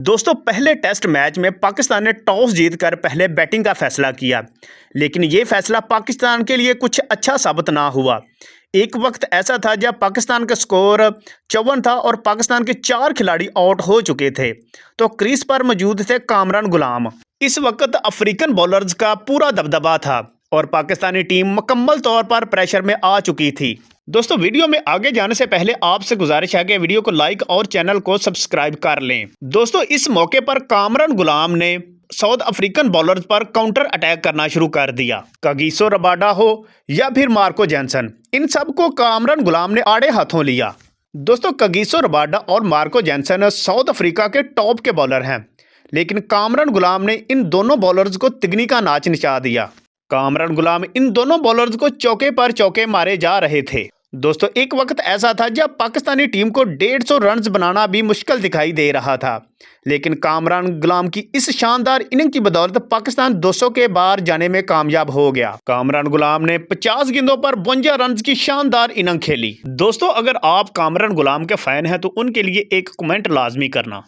दोस्तों पहले test match में पाकिस्तान ने टॉस जीतकर पहले बैटिंग का फैसला किया। लेकिन ये फैसला पाकिस्तान के लिए कुछ अच्छा साबित ना हुआ। एक वक्त ऐसा था जब पाकिस्तान का स्कोर 54 था और पाकिस्तान के 4 खिलाड़ी आउट हो चुके थे। तो क्रीज पर मौजूद थे कामरान गुलाम। इस वक्त अफ्रीकन बॉलर्स का पूरा दबदबा था और पाकिस्तानी टीम मुकम्मल तौर पर प्रेशर में आ चुकी थी। दोस्तों वीडियो में आगे जाने से पहले आपसे गुजारिश है कि वीडियो को लाइक और चैनल को सब्सक्राइब कर लें। दोस्तों इस मौके पर कामरान गुलाम ने साउथ अफ्रीकन बॉलर्स पर काउंटर अटैक करना शुरू कर दिया। कगिसो रबाडा हो या फिर मार्को जैनसन, इन सबको कामरान गुलाम ने आड़े हाथों लिया। दोस्तों कगिसो रबाडा और मार्को जैनसन साउथ अफ्रीका के टॉप के बॉलर हैं, लेकिन कामरान गुलाम ने इन दोनों बॉलर्स को तिगनी का नाच नचा दिया। कामरान गुलाम इन दोनों बॉलर्स को चौके पर चौके मारे जा रहे थे। दोस्तों एक वक्त ऐसा था जब पाकिस्तानी टीम को 150 रन्स बनाना भी मुश्किल दिखाई दे रहा था, लेकिन कामरान गुलाम की इस शानदार इनिंग की बदौलत पाकिस्तान 200 के बाहर जाने में कामयाब हो गया। कामरान गुलाम ने 50 गेंदों पर 52 रन्स की शानदार इनिंग खेली। दोस्तों अगर आप कामरान गुलाम के फैन हैं तो उनके लिए एक कमेंट लाजमी करना।